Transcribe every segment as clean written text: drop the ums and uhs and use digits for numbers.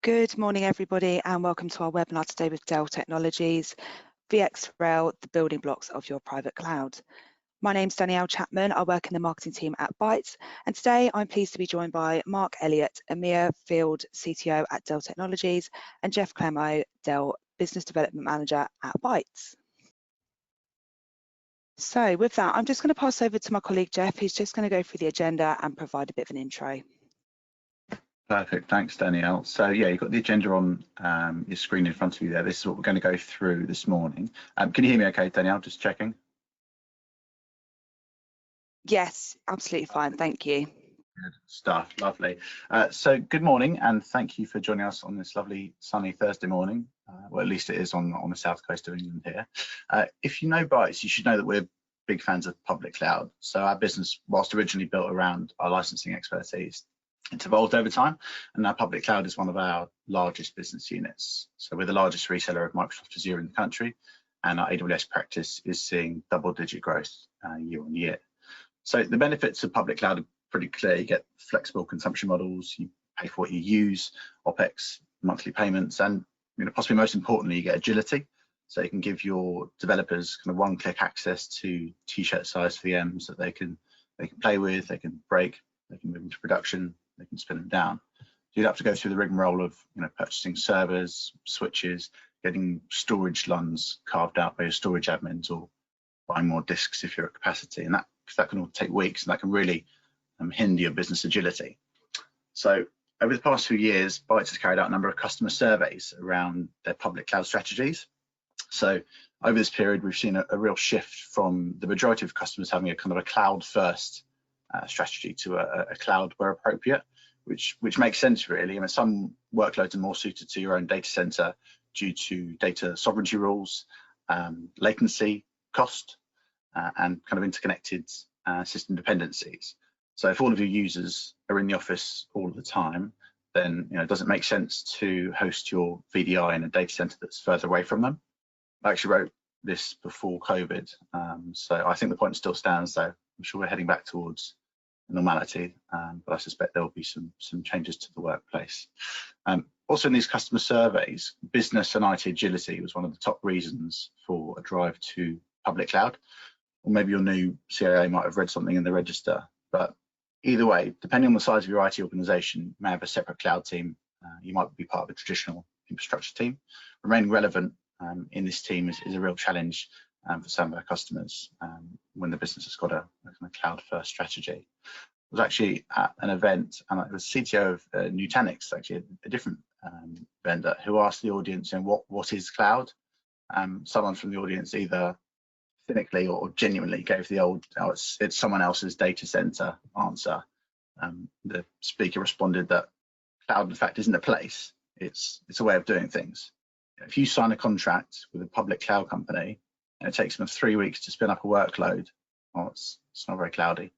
Good morning, everybody, and welcome to our webinar today with Dell Technologies, VxRail, the building blocks of your private cloud. My name's Danielle Chapman. I work in the marketing team at Bytes, and today I'm pleased to be joined by Mark Elliott, EMEA Field CTO at Dell Technologies, and Jeff Clemo, Dell Business Development Manager at Bytes. So with that, I'm just going to pass over to my colleague Jeff, who's just going to go through the agenda and provide a bit of an intro. Perfect, thanks Danielle. So yeah, you've got the agenda on your screen in front of you there. This is what we're going to go through this morning. Can you hear me okay, Danielle? Just checking. Yes, absolutely fine, thank you. Good stuff, lovely. So good morning and thank you for joining us on this lovely sunny Thursday morning. Well, at least it is on the south coast of England here. If you know Bytes, you should know that we're big fans of public cloud. So our business, whilst originally built around our licensing expertise, it's evolved over time, and now public cloud is one of our largest business units. So we're the largest reseller of Microsoft Azure in the country, and our AWS practice is seeing double-digit growth year on year. So the benefits of public cloud are pretty clear. You get flexible consumption models, you pay for what you use, OPEX, monthly payments, and possibly most importantly, you get agility. So you can give your developers kind of one-click access to t-shirt size VMs that they can play with, they can break, they can move into production, they can spin them down. You'd have to go through the rigmarole of purchasing servers, switches, getting storage LUNs carved out by your storage admins, or buying more disks if you're at capacity, and that can all take weeks, and that can really hinder your business agility. So over the past few years, Bytes has carried out a number of customer surveys around their public cloud strategies. So over this period, we've seen a real shift from the majority of customers having a kind of a cloud first strategy to a cloud where appropriate, which makes sense really. I mean, some workloads are more suited to your own data center due to data sovereignty rules, latency, cost, and kind of interconnected system dependencies. So if all of your users are in the office all the time, then does it make sense to host your VDI in a data center that's further away from them? I actually wrote this before COVID, so I think the point still stands though. I'm sure we're heading back towards normality, but I suspect there will be some changes to the workplace. Also in these customer surveys, business and IT agility was one of the top reasons for a drive to public cloud. Or maybe your new CIO might have read something in the register, but either way, depending on the size of your IT organization, you may have a separate cloud team. You might be part of a traditional infrastructure team. Remaining relevant in this team is a real challenge for some of our customers when the business has got a kind of cloud-first strategy. I was actually at an event, and it was CTO of Nutanix, actually a different vendor, who asked the audience, what is cloud? Someone from the audience either cynically or genuinely gave the old, it's someone else's data center answer. The speaker responded that cloud, in fact, isn't a place, it's a way of doing things. If you sign a contract with a public cloud company and it takes them 3 weeks to spin up a workload, well, it's not very cloudy.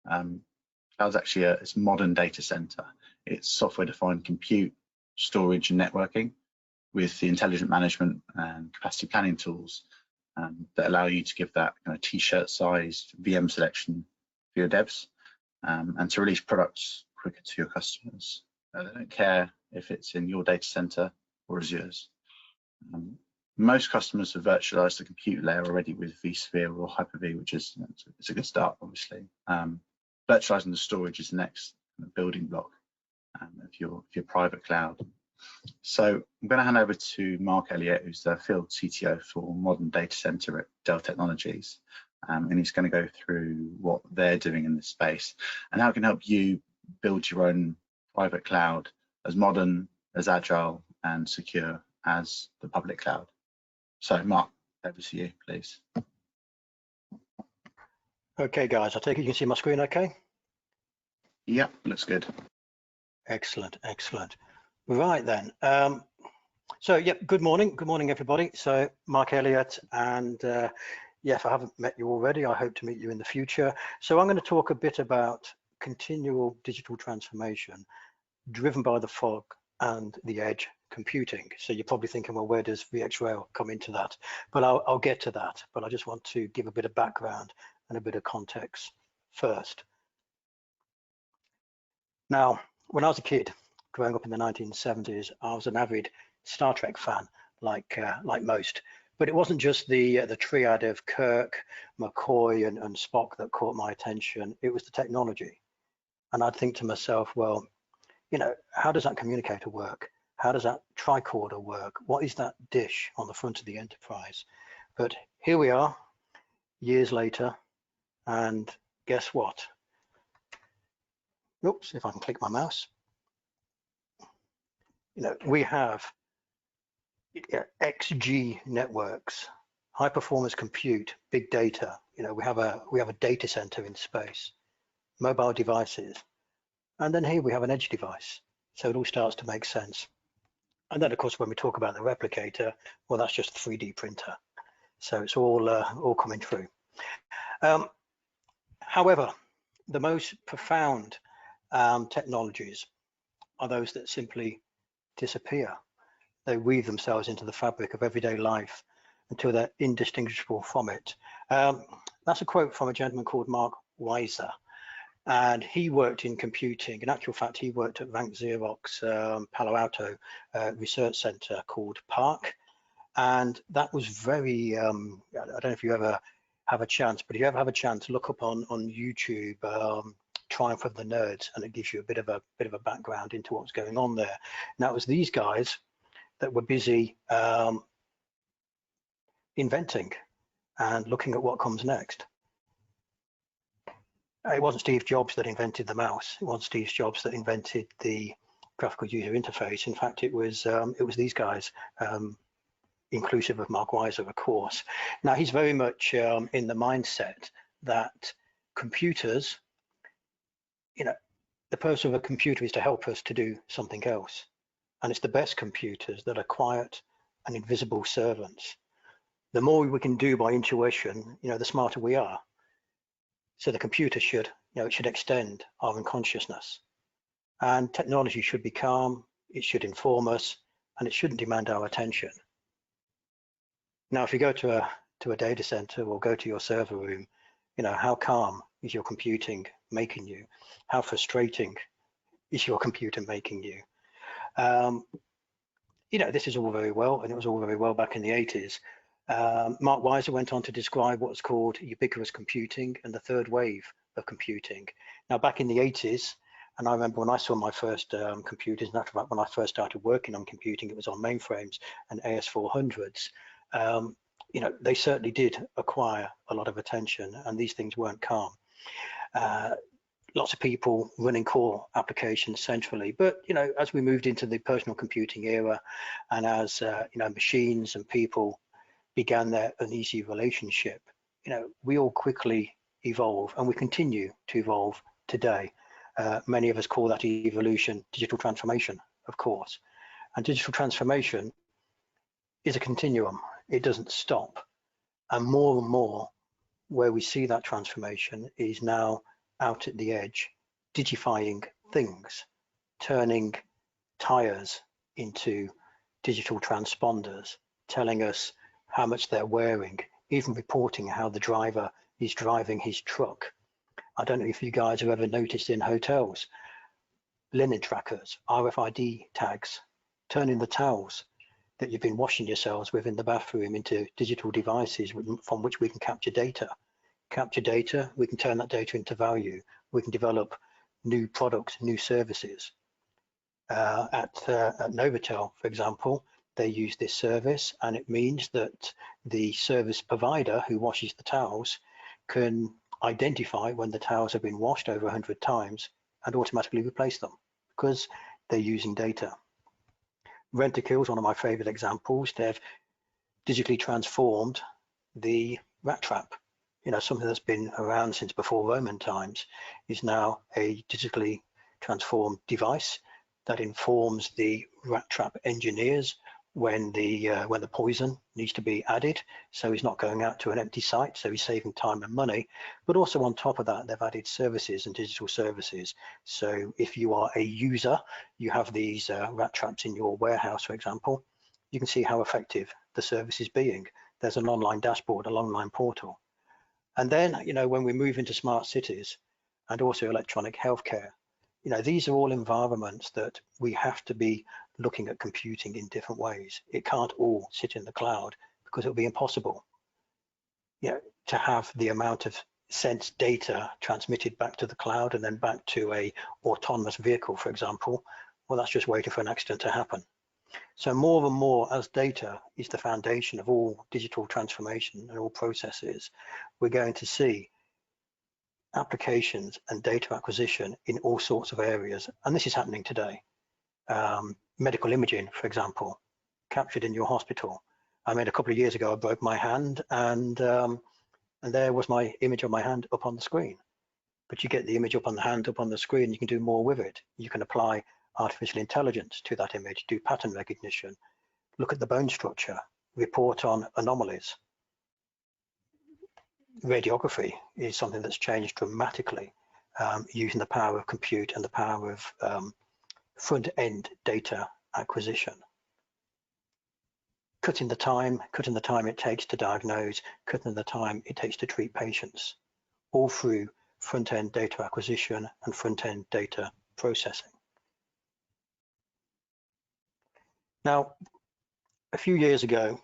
Cloud's actually it's a modern data center. It's software-defined compute, storage, and networking with the intelligent management and capacity planning tools that allow you to give that kind of t-shirt sized VM selection for your devs and to release products quicker to your customers. They don't care if it's in your data center or Azure's. Most customers have virtualized the compute layer already with vSphere or Hyper-V, which is it's a good start, obviously. Virtualizing the storage is the next building block of your private cloud. So I'm going to hand over to Mark Elliott, who's the field CTO for Modern Data Center at Dell Technologies, and he's going to go through what they're doing in this space and how it can help you build your own private cloud as modern, as agile, and secure as the public cloud. So Mark, over to you, please. Okay, guys, I take it you can see my screen okay? Yep, looks good. Excellent, excellent. Right then. So, yep, good morning everybody. So Mark Elliott, and yes, I haven't met you already. I hope to meet you in the future. So I'm going to talk a bit about continual digital transformation driven by the fog and the edge computing. So you're probably thinking, well, where does VxRail come into that? But I'll get to that. But I just want to give a bit of background and a bit of context first. Now, when I was a kid, growing up in the 1970s, I was an avid Star Trek fan, like most. But it wasn't just the triad of Kirk, McCoy, and Spock that caught my attention. It was the technology. And I'd think to myself, well, you know, how does that communicator work? How does that tricorder work? What is that dish on the front of the enterprise? But here we are, years later, and guess what? Oops, if I can click my mouse. You know, we have XG networks, high performance compute, big data. You know, we have a data center in space, mobile devices, and then here we have an edge device. So it all starts to make sense. And then, of course, when we talk about the replicator, well, that's just a 3D printer. So it's all coming through. However, the most profound technologies are those that simply disappear. They weave themselves into the fabric of everyday life until they're indistinguishable from it. That's a quote from a gentleman called Mark Weiser, and he worked in computing. In actual fact, he worked at VxRail Palo Alto research center called PARC, and that was very, I don't know if you ever have a chance, but if you ever have a chance, look up on YouTube, Triumph of the Nerds, and it gives you a bit of a background into what's going on there. Now, it was these guys that were busy inventing and looking at what comes next. It wasn't Steve Jobs that invented the mouse. It wasn't Steve Jobs that invented the graphical user interface. In fact, it was these guys, inclusive of Mark Weiser, of course. Now, he's very much in the mindset that computers, you know, the purpose of a computer is to help us to do something else. And it's the best computers that are quiet and invisible servants. The more we can do by intuition, you know, the smarter we are. So the computer should, you know, it should extend our unconsciousness. And technology should be calm, it should inform us, and it shouldn't demand our attention. Now, if you go to a data center or go to your server room, you know, how calm is your computing making you? How frustrating is your computer making you? You know, this is all very well, and it was all very well back in the 80s. Mark Weiser went on to describe what's called ubiquitous computing and the third wave of computing. Now, back in the 80s, and I remember when I saw my first computers, and after that, when I first started working on computing, it was on mainframes and AS400s. You know, they certainly did acquire a lot of attention, and these things weren't calm. Lots of people running core applications centrally, but you know, as we moved into the personal computing era, and as you know, machines and people began their uneasy relationship, you know, we all quickly evolve, and we continue to evolve today. Many of us call that evolution digital transformation, of course, and digital transformation is a continuum. It doesn't stop, and more where we see that transformation is now out at the edge, digifying things, turning tires into digital transponders, telling us how much they're wearing, even reporting how the driver is driving his truck. I don't know if you guys have ever noticed in hotels, linen trackers, RFID tags, turning the towels that you've been washing yourselves with in the bathroom into digital devices from which we can capture data. Capture data, we can turn that data into value. We can develop new products, new services. At Novotel, for example, they use this service, and it means that the service provider who washes the towels can identify when the towels have been washed over 100 times and automatically replace them because they're using data. Rentokil is one of my favorite examples. They've digitally transformed the rat trap. You know, something that's been around since before Roman times is now a digitally transformed device that informs the rat trap engineers when the poison needs to be added, so he's not going out to an empty site, so he's saving time and money. But also on top of that, they've added services and digital services. So if you are a user, you have these rat traps in your warehouse, for example, you can see how effective the service is being. There's an online dashboard, an online portal. And then, you know, when we move into smart cities and also electronic healthcare, you know, these are all environments that we have to be looking at computing in different ways. It can't all sit in the cloud because it would be impossible, you know, to have the amount of sensed data transmitted back to the cloud and then back to a autonomous vehicle, for example. Well, that's just waiting for an accident to happen. So more and more, as data is the foundation of all digital transformation and all processes, we're going to see applications and data acquisition in all sorts of areas. And this is happening today. Medical imaging, for example, captured in your hospital. I mean, a couple of years ago, I broke my hand, and there was my image of my hand up on the screen. But you get the image up on the hand, up on the screen, you can do more with it. You can apply artificial intelligence to that image, do pattern recognition, look at the bone structure, report on anomalies. Radiography is something that's changed dramatically using the power of compute and the power of front-end data acquisition. Cutting the time it takes to diagnose, cutting the time it takes to treat patients, all through front-end data acquisition and front-end data processing. Now, a few years ago,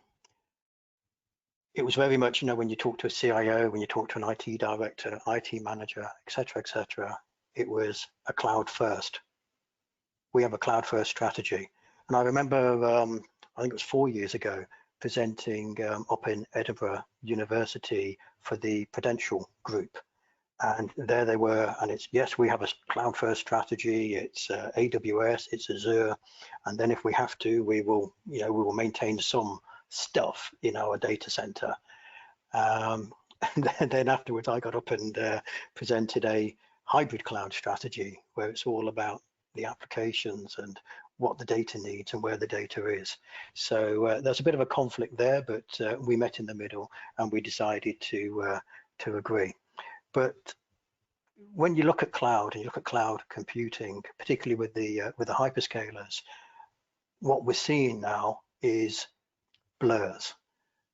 it was very much, you know, when you talk to a CIO, when you talk to an IT director, IT manager, etc., it was a cloud first. We have a cloud first strategy. And I remember, I think it was 4 years ago, presenting up in Edinburgh University for the Prudential Group. And there they were, and it's, yes, we have a cloud first strategy, it's AWS, it's Azure, and then if we have to, we will, you know, we will maintain some stuff in our data center. And then afterwards, I got up and presented a hybrid cloud strategy where it's all about the applications and what the data needs and where the data is. So there's a bit of a conflict there, but we met in the middle and we decided to agree. But when you look at cloud and you look at cloud computing, particularly with the hyperscalers, what we're seeing now is blurs,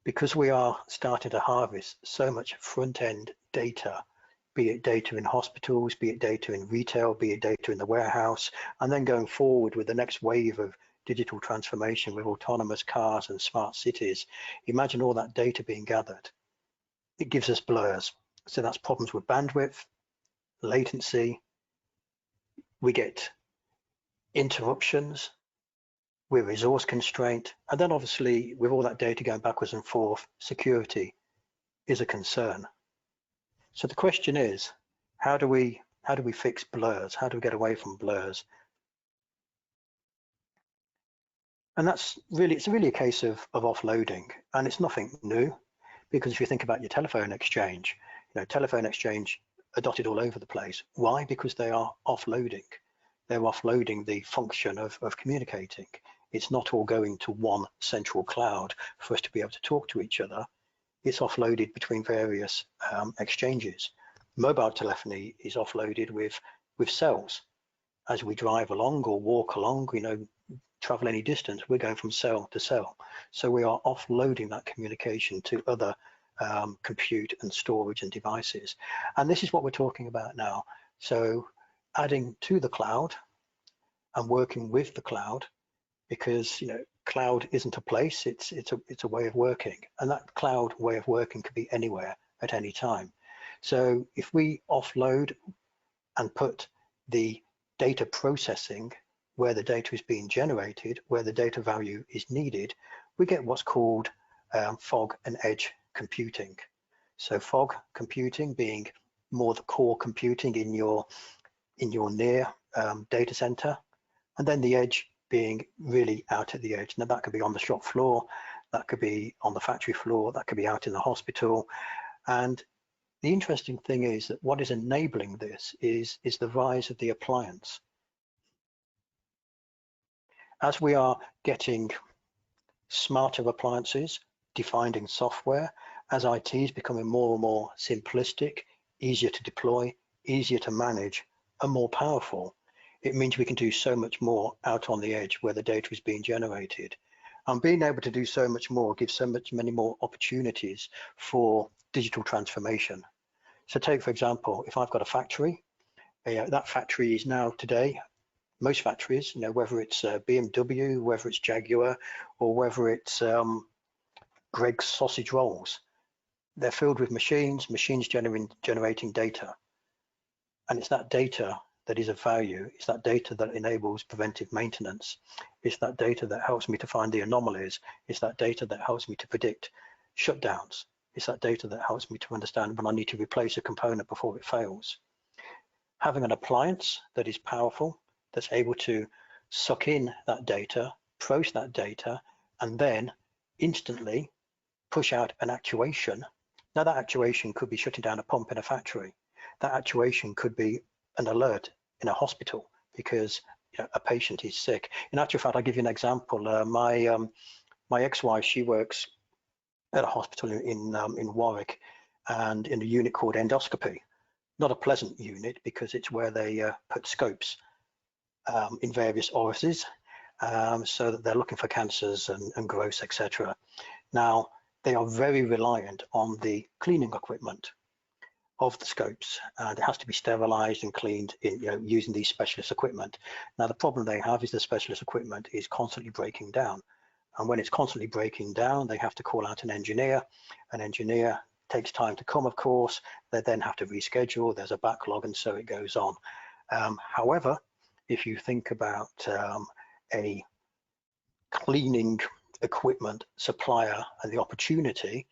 because we are starting to harvest so much front-end data, be it data in hospitals, be it data in retail, be it data in the warehouse, and then going forward with the next wave of digital transformation with autonomous cars and smart cities. Imagine all that data being gathered. It gives us blurs. So that's problems with bandwidth, latency. We get interruptions, we're resource constraint, and then obviously with all that data going backwards and forth, security is a concern. So the question is, how do we fix blurs? How do we get away from blurs? And that's really, it's really a case of offloading, and it's nothing new, because if you think about your telephone exchange, you know, telephone exchange are dotted all over the place. Why? Because they are offloading. They're offloading the function of communicating. It's not all going to one central cloud for us to be able to talk to each other. It's offloaded between various exchanges. Mobile telephony is offloaded with cells. As we drive along or walk along, you know, travel any distance, we're going from cell to cell. So we are offloading that communication to other compute and storage and devices. And this is what we're talking about now. So adding to the cloud and working with the cloud, because, you know, cloud isn't a place, it's a way of working, and that cloud way of working could be anywhere at any time. So if we offload and put the data processing where the data is being generated, where the data value is needed, we get what's called fog and edge computing. So fog computing being more the core computing in your near data center, and then the edge being really out at the edge. Now that could be on the shop floor, that could be on the factory floor, that could be out in the hospital. And the interesting thing is that what is enabling this is the rise of the appliance. As we are getting smarter appliances, defined in software, as IT is becoming more and more simplistic, easier to deploy, easier to manage, and more powerful, it means we can do so much more out on the edge where the data is being generated. And being able to do so much more gives many more opportunities for digital transformation. So take, for example, if I've got a factory, that factory is now today, most factories, whether it's BMW, whether it's Jaguar, or whether it's Greg's sausage rolls, they're filled with machines generating data. And it's that data that is of value. It's that data that enables preventive maintenance. It's that data that helps me to find the anomalies. It's that data that helps me to predict shutdowns. It's that data that helps me to understand when I need to replace a component before it fails. Having an appliance that is powerful, that's able to suck in that data, process that data, and then instantly push out an actuation. Now that actuation could be shutting down a pump in a factory. That actuation could be an alert in a hospital because a patient is sick. In actual fact, I'll give you an example. My ex-wife, she works at a hospital in Warwick, and in a unit called endoscopy. Not a pleasant unit because it's where they put scopes in various orifices, so that they're looking for cancers and growths, etc. Now, they are very reliant on the cleaning equipment of the scopes, and it has to be sterilized and cleaned using these specialist equipment. Now, the problem they have is the specialist equipment is constantly breaking down. And when it's constantly breaking down, they have to call out an engineer. An engineer takes time to come, of course. They then have to reschedule. There's a backlog, and so it goes on. However, if you think about a cleaning equipment supplier and the opportunity,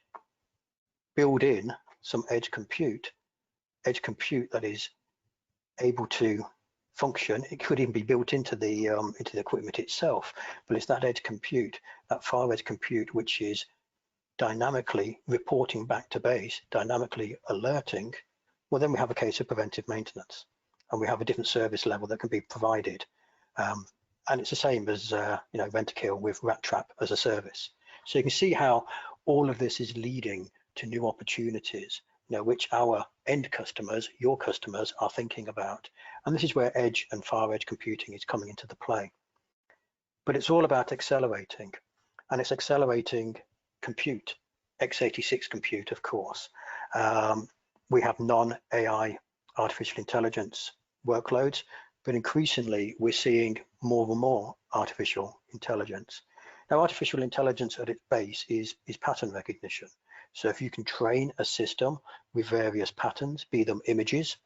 build in some edge compute that is able to function. It could even be built into the equipment itself, but it's that edge compute, that far edge compute, which is dynamically reporting back to base, dynamically alerting. Well, then we have a case of preventive maintenance, and we have a different service level that can be provided. And it's the same as Rentokil with Rat Trap as a service. So you can see how all of this is leading to new opportunities, which our end customers, your customers, are thinking about. And this is where edge and far edge computing is coming into the play. But it's all about accelerating, and it's accelerating compute, x86 compute, of course. We have non-AI artificial intelligence workloads, but increasingly we're seeing more and more artificial intelligence. Now, artificial intelligence at its base is pattern recognition. So if you can train a system with various patterns, be them images,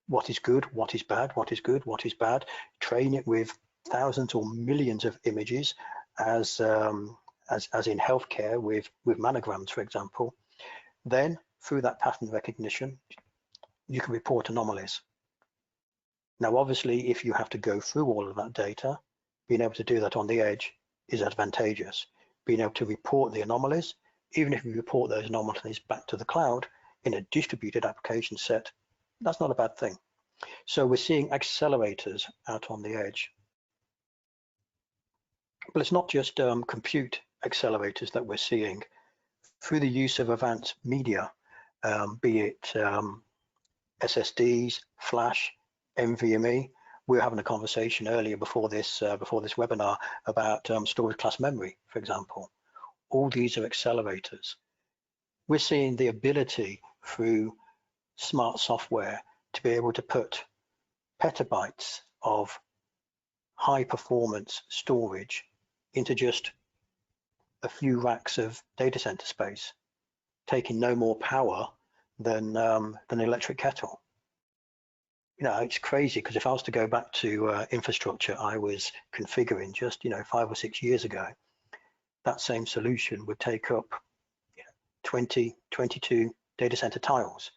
what is good, what is bad, what is good, what is bad, train it with thousands or millions of images, as in healthcare with mammograms, for example, then through that pattern recognition, you can report anomalies. Now, obviously, if you have to go through all of that data, being able to do that on the edge is advantageous. Being able to report the anomalies, even if you report those anomalies back to the cloud in a distributed application set, that's not a bad thing. So we're seeing accelerators out on the edge. But it's not just compute accelerators that we're seeing. Through the use of advanced media, be it SSDs, flash, NVMe. We were having a conversation earlier before this webinar about storage class memory, for example. All these are accelerators. We're seeing the ability through smart software to be able to put petabytes of high performance storage into just a few racks of data center space, taking no more power than an electric kettle. It's crazy, because if I was to go back to infrastructure I was configuring just 5 or 6 years ago, that same solution would take up 20, 22 data center tiles.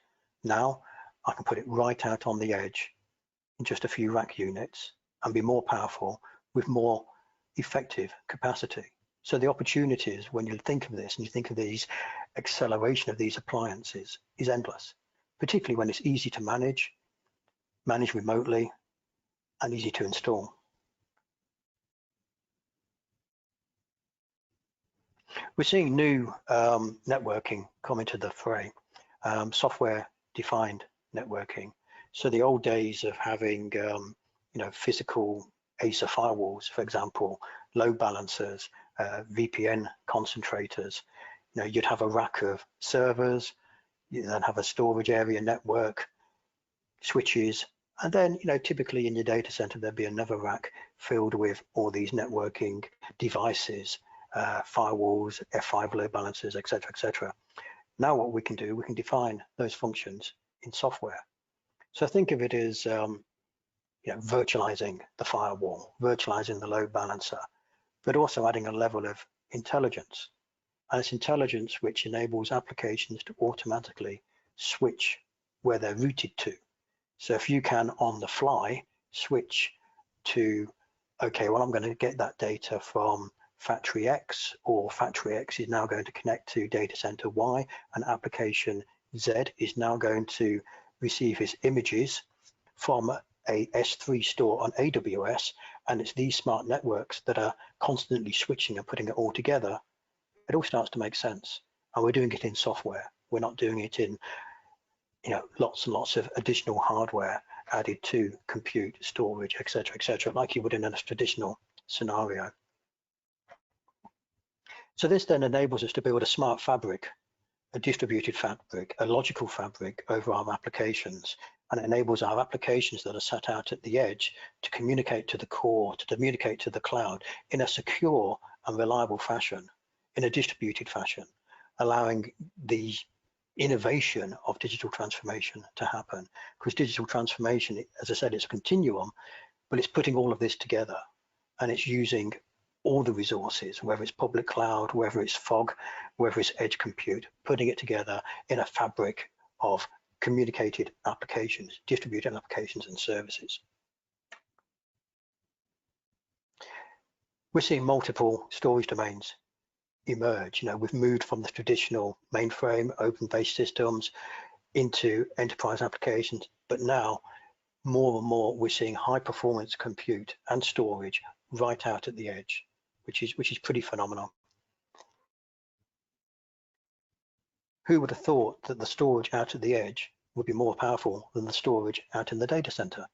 Now I can put it right out on the edge in just a few rack units and be more powerful with more effective capacity. So the opportunities, when you think of this and you think of these acceleration of these appliances, is endless, particularly when it's easy to manage remotely, and easy to install. We're seeing new networking come into the fray, software-defined networking. So the old days of having physical ASA firewalls, for example, load balancers, VPN concentrators, you'd have a rack of servers, you then have a storage area network, switches, And then, typically in your data center, there'd be another rack filled with all these networking devices, firewalls, F5 load balancers, etc. Now what we can do, we can define those functions in software. So think of it as virtualizing the firewall, virtualizing the load balancer, but also adding a level of intelligence. And it's intelligence which enables applications to automatically switch where they're routed to. So if you can, on the fly, switch to, okay, well, I'm going to get that data from factory X, or factory X is now going to connect to data center Y, and application Z is now going to receive its images from a S3 store on AWS, and it's these smart networks that are constantly switching and putting it all together. It all starts to make sense, and we're doing it in software. We're not doing it in lots and lots of additional hardware added to compute, storage, etc, like you would in a traditional scenario. So this then enables us to build a smart fabric, a distributed fabric, a logical fabric over our applications, and it enables our applications that are sat out at the edge to communicate to the core, to communicate to the cloud in a secure and reliable fashion, in a distributed fashion, allowing the innovation of digital transformation to happen. Because digital transformation, as I said, it's a continuum, but it's putting all of this together, and it's using all the resources, whether it's public cloud, whether it's fog, whether it's edge compute, putting it together in a fabric of communicated applications, distributed applications and services. We're seeing multiple storage domains emerge. We've moved from the traditional mainframe open-based systems into enterprise applications, but now more and more we're seeing high performance compute and storage right out at the edge, which is pretty phenomenal. Who would have thought that the storage out at the edge would be more powerful than the storage out in the data center?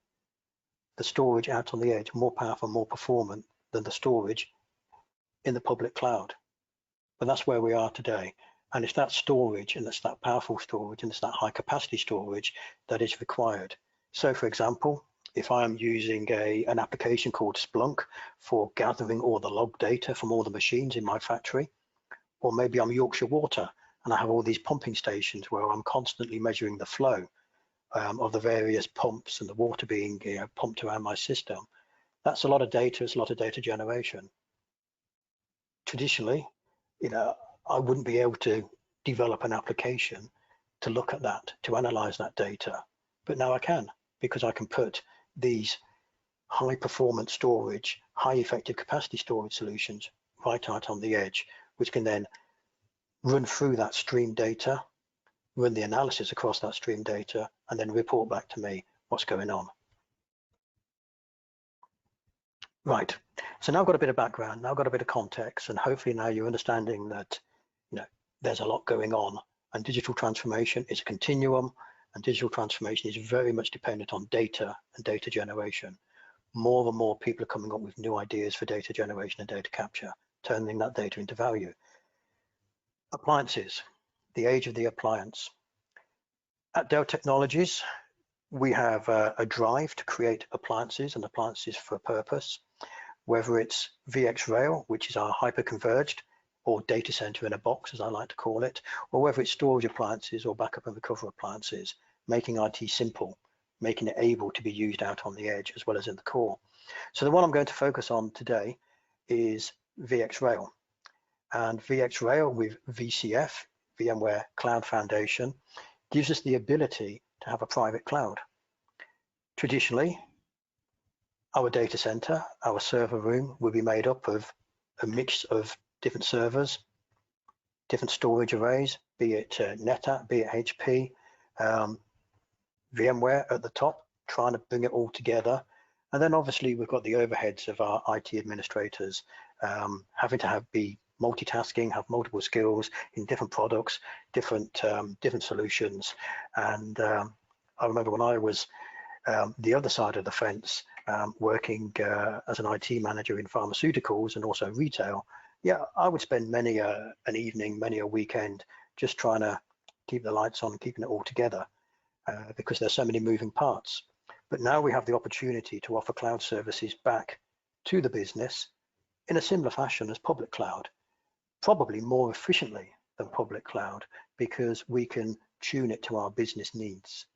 The storage out on the edge more powerful, more performant than the storage in the public cloud. But that's where we are today. And it's that storage, and it's that powerful storage, and it's that high capacity storage that is required. So for example, if I'm using an application called Splunk for gathering all the log data from all the machines in my factory, or maybe I'm Yorkshire Water and I have all these pumping stations where I'm constantly measuring the flow of the various pumps and the water being pumped around my system. That's a lot of data, it's a lot of data generation. Traditionally, I wouldn't be able to develop an application to look at that, to analyze that data. But now I can, because I can put these high performance storage, high effective capacity storage solutions right out on the edge, which can then run through that stream data, run the analysis across that stream data, and then report back to me what's going on. Right, so now I've got a bit of background, now I've got a bit of context, and hopefully now you're understanding that there's a lot going on, and digital transformation is a continuum, and digital transformation is very much dependent on data and data generation. More and more people are coming up with new ideas for data generation and data capture, turning that data into value. Appliances, the age of the appliance. At Dell Technologies, we have a drive to create appliances and appliances for a purpose, whether it's VxRail, which is our hyperconverged or data center in a box, as I like to call it, or whether it's storage appliances or backup and recovery appliances, making IT simple, making it able to be used out on the edge as well as in the core. So the one I'm going to focus on today is VxRail. And VxRail with VCF, VMware Cloud Foundation, gives us the ability to have a private cloud. Traditionally, our data center, our server room will be made up of a mix of different servers, different storage arrays, be it NetApp, be it HP, VMware at the top, trying to bring it all together. And then obviously we've got the overheads of our IT administrators, having to be multitasking, have multiple skills in different products, different solutions. And I remember when I was the other side of the fence, working as an IT manager in pharmaceuticals and also retail, yeah, I would spend many an evening, many a weekend just trying to keep the lights on, keeping it all together, because there's so many moving parts. But now we have the opportunity to offer cloud services back to the business in a similar fashion as public cloud, probably more efficiently than public cloud, because we can tune it to our business needs.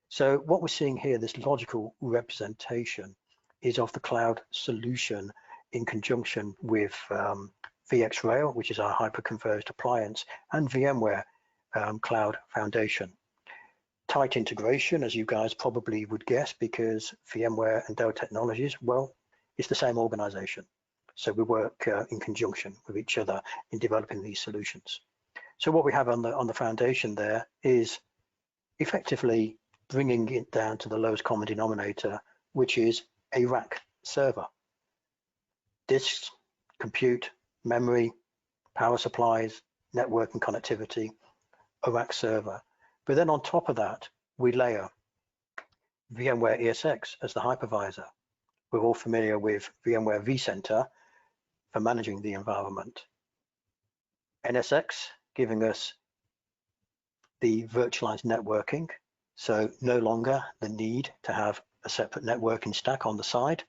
So what we're seeing here, this logical representation, is of the cloud solution in conjunction with VxRail, which is our hyperconverged appliance, and VMware Cloud Foundation. Tight integration, as you guys probably would guess, because VMware and Dell Technologies, well, it's the same organization. So we work in conjunction with each other in developing these solutions. So what we have on the foundation there is effectively bringing it down to the lowest common denominator, which is a rack server. Disks, compute, memory, power supplies, network and connectivity, a rack server. But then on top of that, we layer VMware ESX as the hypervisor. We're all familiar with VMware vCenter for managing the environment. NSX giving us the virtualized networking, so no longer the need to have a separate networking stack on the side.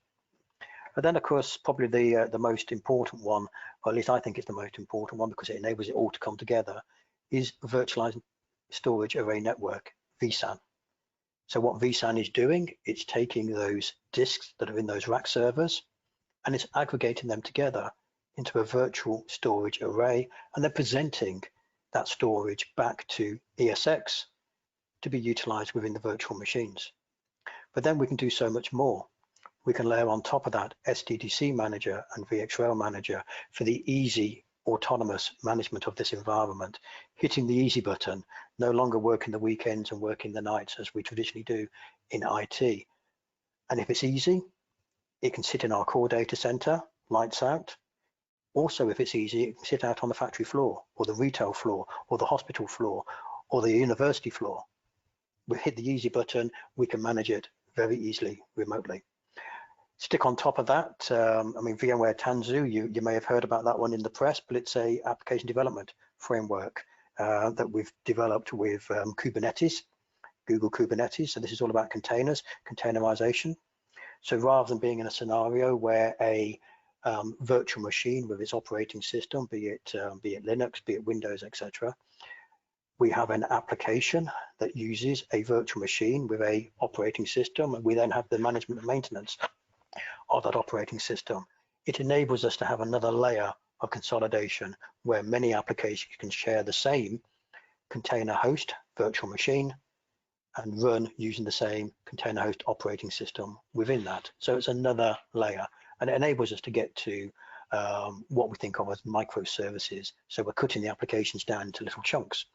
And then, of course, probably the most important one, or at least I think it's the most important one because it enables it all to come together, is virtualized storage array network, VSAN. So what VSAN is doing, it's taking those disks that are in those rack servers and it's aggregating them together into a virtual storage array and then presenting that storage back to ESX to be utilized within the virtual machines. But then we can do so much more. We can layer on top of that SDDC manager and VxRail manager for the easy autonomous management of this environment, hitting the easy button, no longer working the weekends and working the nights as we traditionally do in IT. And if it's easy, it can sit in our core data center, lights out. Also, if it's easy, it can sit out on the factory floor or the retail floor or the hospital floor or the university floor. We hit the easy button, we can manage it very easily remotely. Stick on top of that, I mean, VMware Tanzu, you may have heard about that one in the press, but it's a application development framework that we've developed with Kubernetes, Google Kubernetes. So this is all about containers, containerization. So rather than being in a scenario where a virtual machine with its operating system, be it Linux, be it Windows, etc., we have an application that uses a virtual machine with a operating system, and we then have the management and maintenance of that operating system. It enables us to have another layer of consolidation where many applications can share the same container host virtual machine and run using the same container host operating system within that. So it's another layer, and it enables us to get to what we think of as microservices. So we're cutting the applications down into little chunks.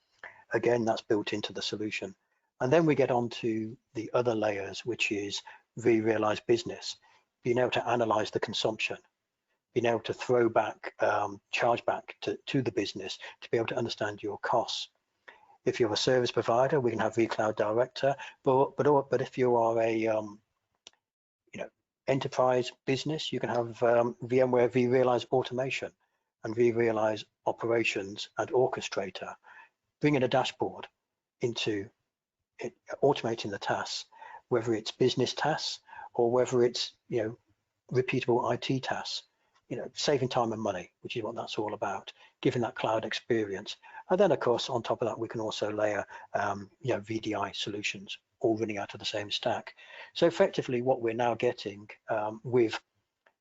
Again, that's built into the solution. And then we get on to the other layers, which is vRealize business, being able to analyze the consumption, being able to throw back, charge back to the business to be able to understand your costs. If you're a service provider, we can have vCloud Director, but if you are a enterprise business, you can have VMware vRealize Automation and vRealize Operations and Orchestrator, bringing a dashboard into it, automating the tasks, whether it's business tasks or whether it's repeatable IT tasks, saving time and money, which is what that's all about, giving that cloud experience. And then, of course, on top of that, we can also layer VDI solutions, all running out of the same stack. So effectively, what we're now getting with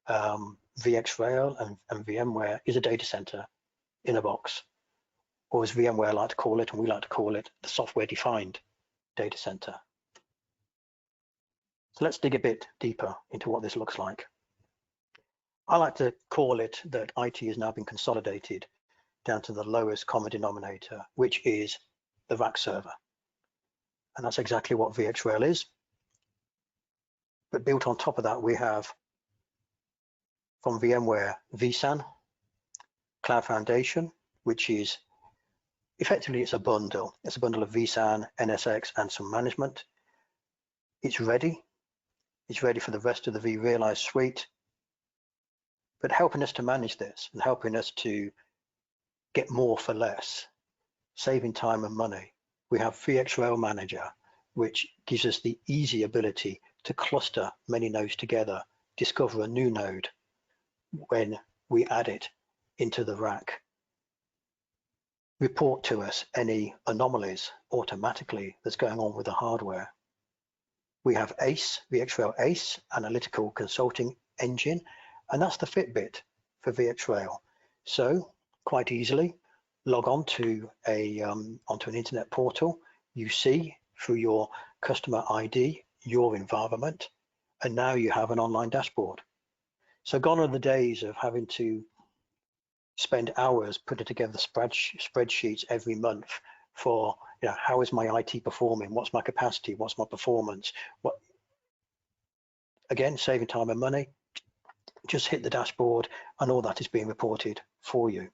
VxRail and VMware is a data center in a box, or as VMware like to call it, and we like to call it, the software-defined data center. So let's dig a bit deeper into what this looks like. I like to call it that IT has now been consolidated down to the lowest common denominator, which is the rack server. And that's exactly what VxRail is. But built on top of that, we have from VMware vSAN, Cloud Foundation, which is effectively it's a bundle. It's a bundle of vSAN, NSX, and some management. It's ready. It's ready for the rest of the vRealize suite. But helping us to manage this and helping us to get more for less, saving time and money, we have VxRail Manager, which gives us the easy ability to cluster many nodes together, discover a new node when we add it into the rack, report to us any anomalies automatically that's going on with the hardware. We have ACE, VxRail ACE, Analytical Consulting Engine, and that's the Fitbit for VxRail. So quite easily log on to onto an internet portal. You see through your customer ID your environment, and now you have an online dashboard. So gone are the days of having to spend hours putting together spreadsheets every month for, you know, how is my IT performing, what's my capacity, what's my performance, what, again, saving time and money. Just hit the dashboard and all that is being reported for you.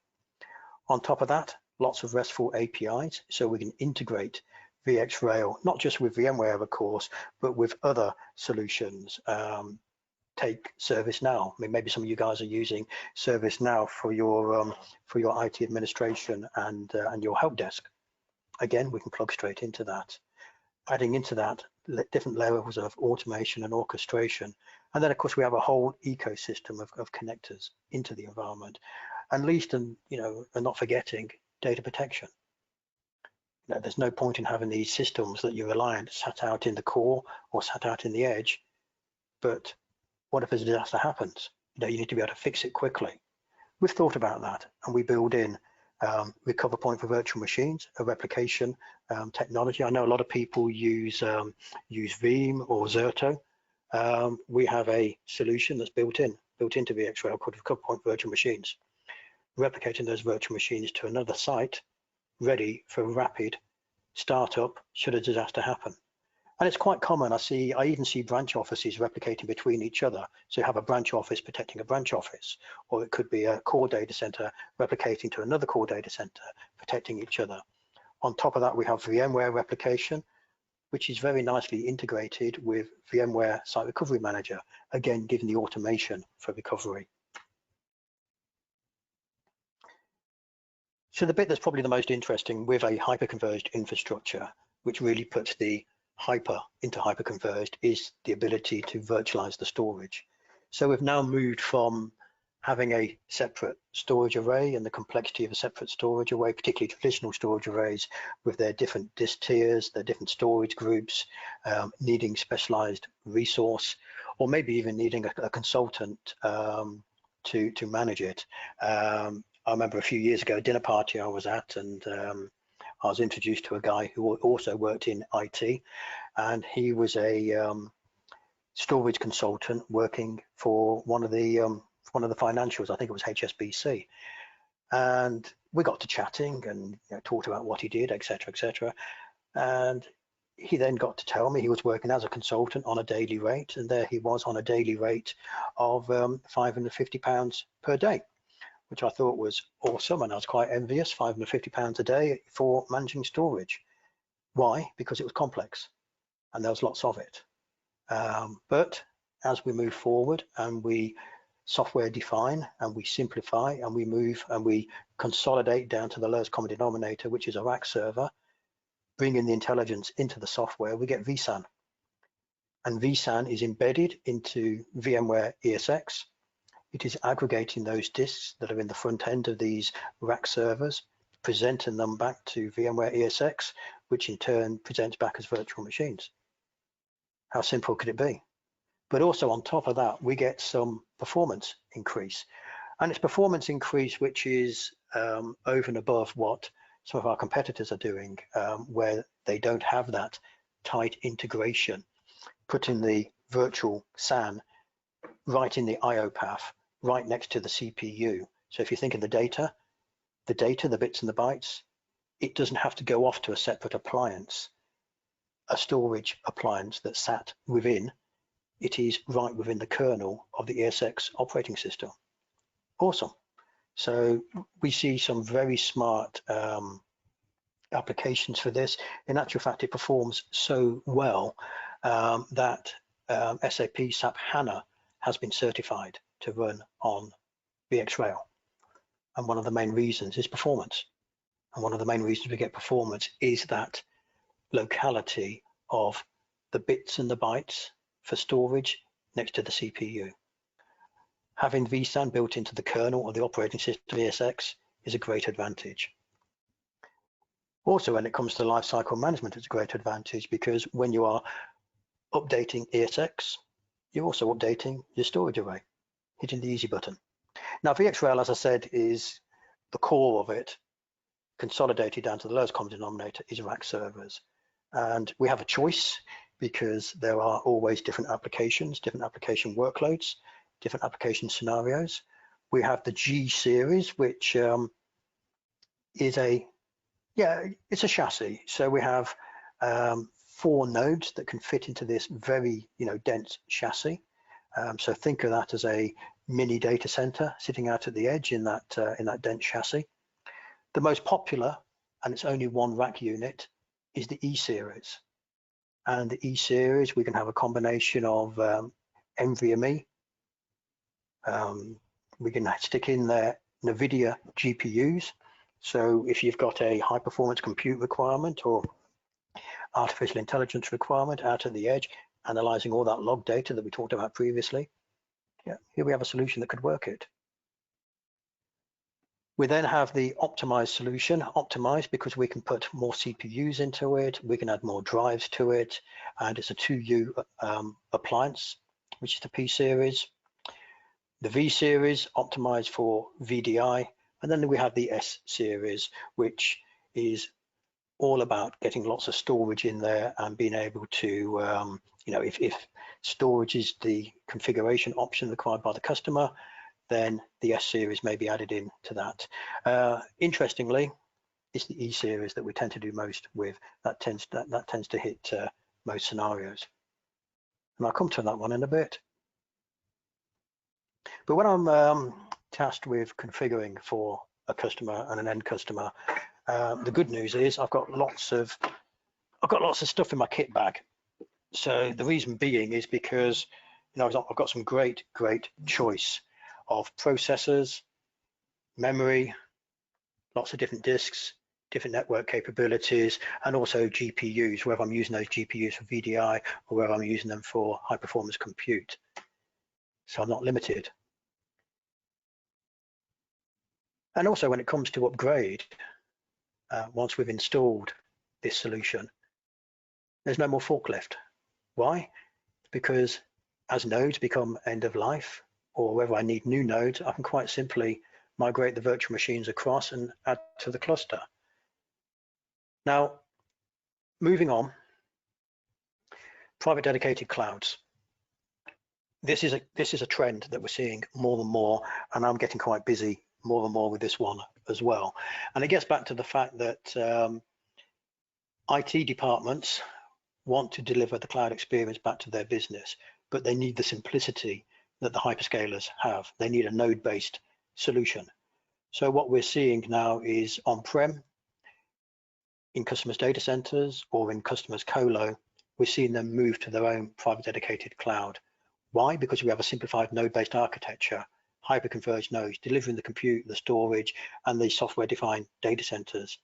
On top of that, lots of RESTful APIs, so we can integrate VxRail, not just with VMware, of course, but with other solutions. Take ServiceNow. I mean, maybe some of you guys are using ServiceNow for your IT administration and your help desk. Again, we can plug straight into that. Adding into that different levels of automation and orchestration, and then of course we have a whole ecosystem of connectors into the environment. And least, and not forgetting data protection. You know, there's no point in having these systems that you're reliant sat out in the core or sat out in the edge, but what if a disaster happens? You need to be able to fix it quickly. We've thought about that, and we build in recover point for virtual machines, a replication technology. I know a lot of people use Veeam or Zerto. We have a solution that's built into VxRail called recover point virtual machines, replicating those virtual machines to another site, ready for rapid startup should a disaster happen. And it's quite common. I even see branch offices replicating between each other. So you have a branch office protecting a branch office, or it could be a core data center replicating to another core data center, protecting each other. On top of that, we have VMware replication, which is very nicely integrated with VMware Site Recovery Manager, again, giving the automation for recovery. So the bit that's probably the most interesting with a hyperconverged infrastructure, which really puts the hyper into hyperconverged, is the ability to virtualize the storage. So we've now moved from having a separate storage array and the complexity of a separate storage array, particularly traditional storage arrays with their different disk tiers, their different storage groups, needing specialized resource, or maybe even needing a consultant to manage it. I remember a few years ago, a dinner party I was at, and I was introduced to a guy who also worked in IT, and he was a storage consultant working for one of the financials. I think it was HSBC, and we got to chatting and talked about what he did, etc., etc. And he then got to tell me he was working as a consultant on a daily rate, and there he was on a daily rate of £550 per day, which I thought was awesome, and I was quite envious. £550 a day for managing storage. Why? Because it was complex and there was lots of it. But as we move forward and we software define and we simplify and we move and we consolidate down to the lowest common denominator, which is a rack server, bringing the intelligence into the software, we get VSAN. And VSAN is embedded into VMware ESX. It is aggregating those disks that are in the front end of these rack servers, presenting them back to VMware ESX, which in turn presents back as virtual machines. How simple could it be? But also on top of that, we get some performance increase. And it's performance increase which is over and above what some of our competitors are doing, where they don't have that tight integration, putting the virtual SAN right in the IO path, right next to the CPU. So if you think of the data, the bits and the bytes, it doesn't have to go off to a separate appliance, a storage appliance that sat within. It is right within the kernel of the ESX operating system. Awesome. So we see some very smart applications for this. In actual fact, it performs so well that SAP SAP HANA has been certified to run on VxRail. And one of the main reasons is performance. And one of the main reasons we get performance is that locality of the bits and the bytes for storage next to the CPU. Having vSAN built into the kernel of the operating system ESX is a great advantage. Also, when it comes to lifecycle management, it's a great advantage because when you are updating ESX, you're also updating your storage array, hitting the easy button. Now, VxRail, as I said, is the core of it, consolidated down to the lowest common denominator, is rack servers. And we have a choice because there are always different applications, different application workloads, different application scenarios. We have the G series, which is it's a chassis. So we have 4 nodes that can fit into this very, dense chassis. So think of that as a mini data center sitting out at the edge in that dense chassis. The most popular, and it's only one rack unit, is the E series. And the E series, we can have a combination of NVMe. We can stick in there NVIDIA GPUs. So if you've got a high performance compute requirement or artificial intelligence requirement out at the edge, analyzing all that log data that we talked about previously, here we have a solution that could work it. We then have the optimized solution, optimized because we can put more CPUs into it, we can add more drives to it, and it's a 2U appliance, which is the P series. The V series, optimized for VDI, and then we have the S series, which is all about getting lots of storage in there and being able to, if storage is the configuration option required by the customer, then the S series may be added in to that. Interestingly, it's the E series that we tend to do most with. That tends to hit most scenarios. And I'll come to that one in a bit. But when I'm tasked with configuring for a customer and an end customer, the good news is I've got lots of stuff in my kit bag. So the reason being is because I've got some great choice of processors, memory, lots of different disks, different network capabilities, and also GPUs, whether I'm using those GPUs for VDI or whether I'm using them for high performance compute. So I'm not limited. And also when it comes to upgrade, once we've installed this solution, there's no more forklift. Why? Because as nodes become end of life, or whether I need new nodes, I can quite simply migrate the virtual machines across and add to the cluster. Now, moving on, private dedicated clouds. This is a trend that we're seeing more and more, and I'm getting quite busy more and more with this one as well. And it gets back to the fact that IT departments want to deliver the cloud experience back to their business, but they need the simplicity that the hyperscalers have. They need a node-based solution. So what we're seeing now is on-prem, in customers' data centers or in customers' colo, we're seeing them move to their own private dedicated cloud. Why? Because we have a simplified node-based architecture, hyperconverged nodes, delivering the compute, the storage, and the software-defined data centers.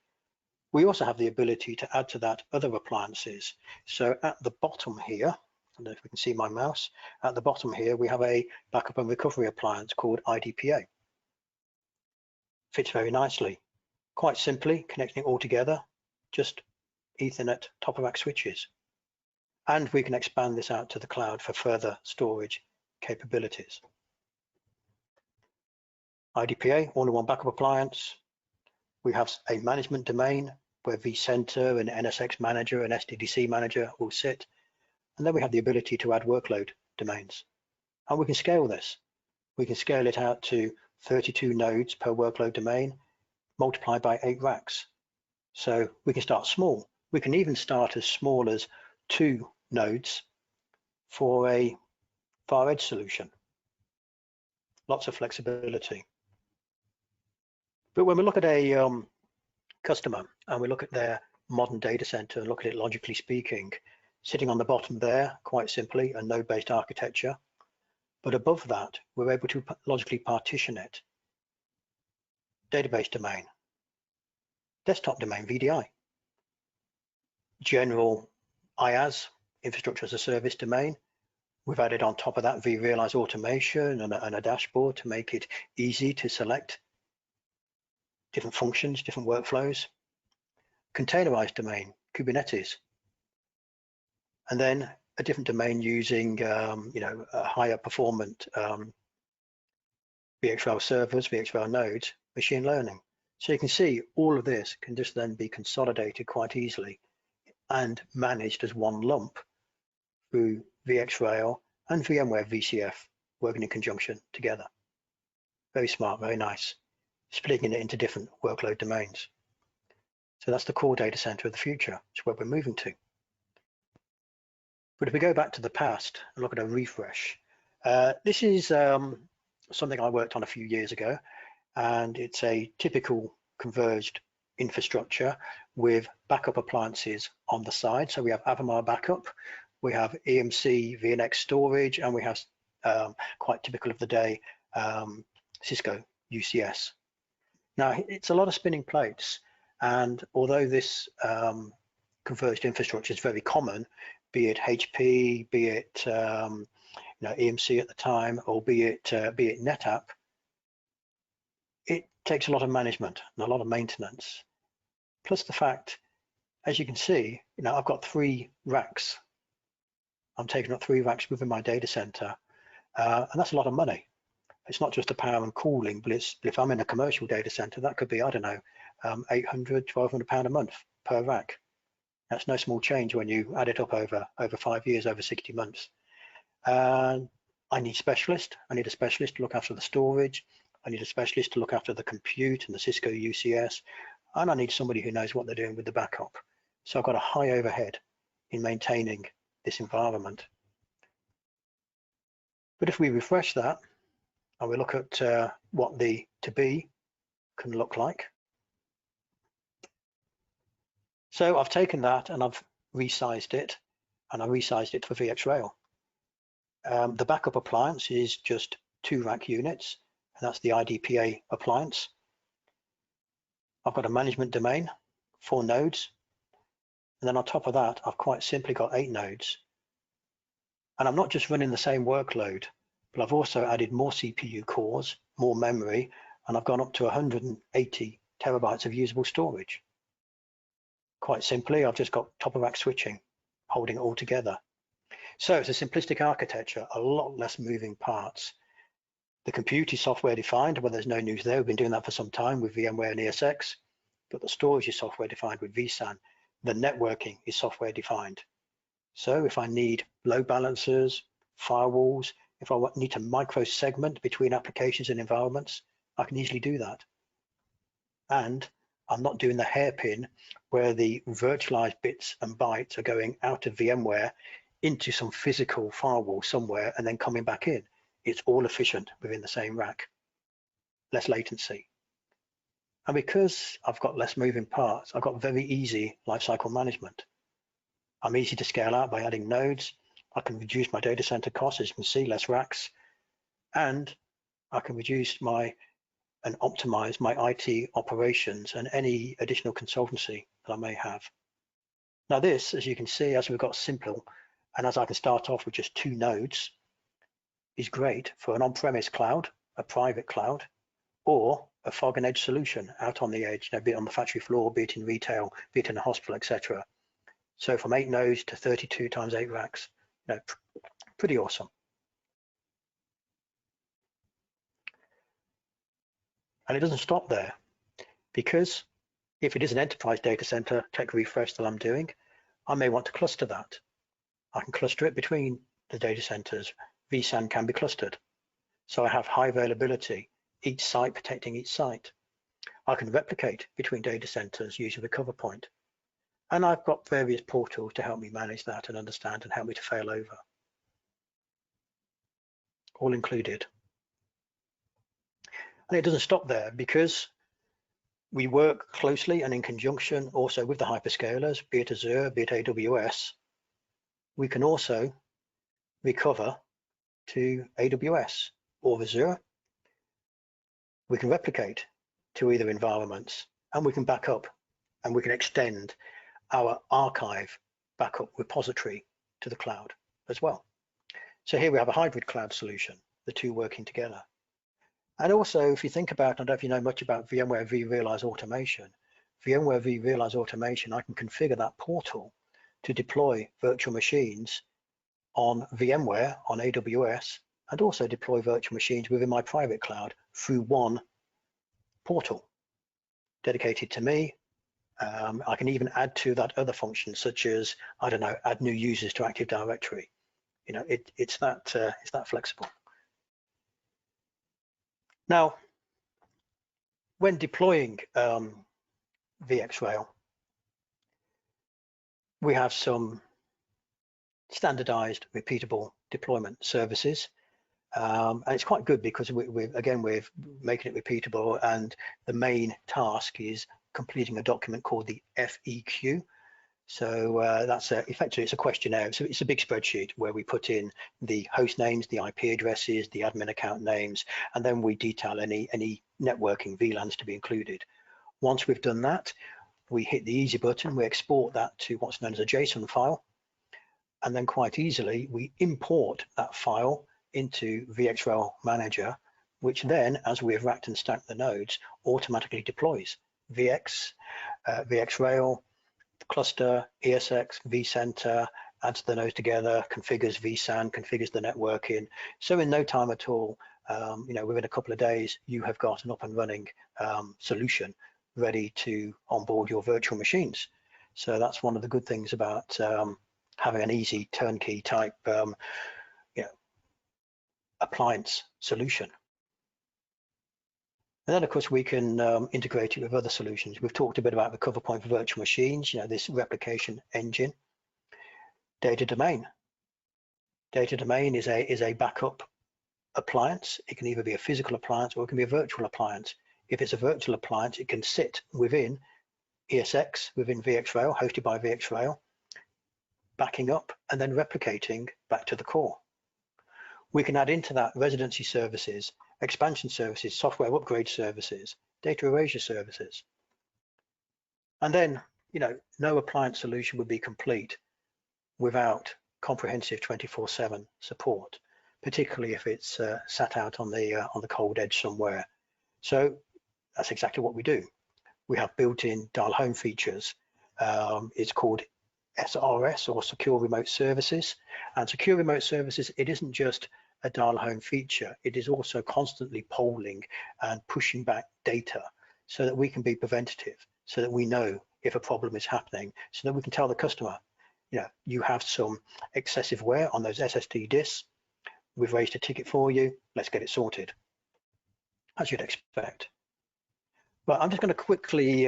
We also have the ability to add to that other appliances. So at the bottom here, I don't know if we can see my mouse, at the bottom here, we have a backup and recovery appliance called IDPA. Fits very nicely. Quite simply, connecting it all together, just Ethernet top of rack switches. And we can expand this out to the cloud for further storage capabilities. IDPA, all-in-one backup appliance. We have a management domain where vCenter and NSX Manager and SDDC Manager will sit. And then we have the ability to add workload domains. And we can scale this. We can scale it out to 32 nodes per workload domain, multiplied by 8 racks. So we can start small. We can even start as small as 2 nodes for a far edge solution. Lots of flexibility. But when we look at a customer and we look at their modern data center and look at it logically speaking, sitting on the bottom there, quite simply, a node-based architecture. But above that, we're able to logically partition it. Database domain, desktop domain, VDI, general IaaS, infrastructure as a service domain, We've added on top of that vRealize automation and a dashboard to make it easy to select different functions, different workflows. Containerized domain, Kubernetes, and then a different domain using a higher performant VxRail servers, VxRail nodes, machine learning. So you can see all of this can just then be consolidated quite easily and managed as one lump through VxRail and VMware VCF working in conjunction together. Very smart, very nice, splitting it into different workload domains. So that's the core data center of the future. It's where we're moving to. But if we go back to the past and look at a refresh, this is something I worked on a few years ago, and it's a typical converged infrastructure with backup appliances on the side. So we have Avamar backup, we have EMC VNX storage, and we have quite typical of the day Cisco UCS. Now it's a lot of spinning plates, and although this converged infrastructure is very common, be it HP, be it EMC at the time, or be it NetApp, it takes a lot of management and a lot of maintenance. Plus the fact, as you can see, I've got 3 racks. I'm taking up 3 racks within my data center, and that's a lot of money. It's not just the power and cooling, but if I'm in a commercial data center, that could be, I don't know, £800, £1,200 a month per rack. That's no small change when you add it up over 5 years, over 60 months. I need specialists. I need a specialist to look after the storage. I need a specialist to look after the compute and the Cisco UCS. And I need somebody who knows what they're doing with the backup. So I've got a high overhead in maintaining this environment. But if we refresh that and we look at what the to be can look like. So I've taken that and I've resized it, and I resized it for VxRail. The backup appliance is just 2 rack units, and that's the IDPA appliance. I've got a management domain, 4 nodes, and then on top of that, I've quite simply got 8 nodes. And I'm not just running the same workload, but I've also added more CPU cores, more memory, and I've gone up to 180 terabytes of usable storage. Quite simply, I've just got top of rack switching, holding it all together. So it's a simplistic architecture, a lot less moving parts. The compute is software defined, well, there's no news there. We've been doing that for some time with VMware and ESX, but the storage is software defined with vSAN. The networking is software defined. So if I need load balancers, firewalls, if I need to micro segment between applications and environments, I can easily do that. And I'm not doing the hairpin where the virtualized bits and bytes are going out of VMware into some physical firewall somewhere and then coming back in. It's all efficient within the same rack, less latency. And because I've got less moving parts, I've got very easy lifecycle management. I'm easy to scale out by adding nodes. I can reduce my data center costs, as you can see, less racks, and I can reduce and optimize my IT operations and any additional consultancy that I may have. Now this, as you can see, as we've got simple, and as I can start off with just 2 nodes, is great for an on-premise cloud, a private cloud, or a fog and edge solution out on the edge, be it on the factory floor, be it in retail, be it in a hospital, etc. So from 8 nodes to 32 times 8 racks, pretty awesome. And it doesn't stop there, because if it is an enterprise data center tech refresh that I'm doing, I may want to cluster that. I can cluster it between the data centers. vSAN can be clustered. So I have high availability, each site protecting each site. I can replicate between data centers using the cover point. And I've got various portals to help me manage that and understand and help me to fail over. All included. And it doesn't stop there, because we work closely and in conjunction also with the hyperscalers, be it Azure, be it AWS. We can also recover to AWS or Azure. We can replicate to either environments, and we can back up, and we can extend our archive backup repository to the cloud as well. So here we have a hybrid cloud solution, the two working together. And also, if you think about, I don't know if you know much about VMware vRealize Automation. VMware vRealize Automation, I can configure that portal to deploy virtual machines on VMware, on AWS, and also deploy virtual machines within my private cloud through one portal dedicated to me. I can even add to that other functions such as, I don't know, add new users to Active Directory. You know, it's that flexible. Now, when deploying VxRail, we have some standardized, repeatable deployment services. And it's quite good because we're making it repeatable, and the main task is completing a document called the FEQ. So that's effectively, it's a questionnaire. So it's a big spreadsheet where we put in the host names, the IP addresses, the admin account names, and then we detail any networking VLANs to be included. Once we've done that, we hit the easy button, we export that to what's known as a JSON file, and then quite easily we import that file into VxRail Manager, which then, as we have racked and stacked the nodes, automatically deploys VxRail, cluster, ESX, vCenter, adds the nodes together, configures vSAN, configures the networking. So in no time at all, you know, within a couple of days, you have got an up and running solution ready to onboard your virtual machines. So that's one of the good things about having an easy turnkey type appliance solution. And then of course we can integrate it with other solutions. We've talked a bit about the cover point for virtual machines, you know, this replication engine. Data domain. Data domain is a backup appliance. It can either be a physical appliance or it can be a virtual appliance. If it's a virtual appliance, it can sit within ESX, within VxRail, hosted by VxRail, backing up and then replicating back to the core. We can add into that residency services, expansion services, software upgrade services, data erasure services. And then, you know, no appliance solution would be complete without comprehensive 24/7 support, particularly if it's sat out on the cold edge somewhere. So that's exactly what we do. We have built-in dial home features. It's called SRS, or Secure Remote Services. And Secure Remote Services, it isn't just a dial home feature, it is also constantly polling and pushing back data so that we can be preventative, so that we know if a problem is happening, so that we can tell the customer, you know, you have some excessive wear on those SSD disks, we've raised a ticket for you, let's get it sorted, as you'd expect. But I'm just going to quickly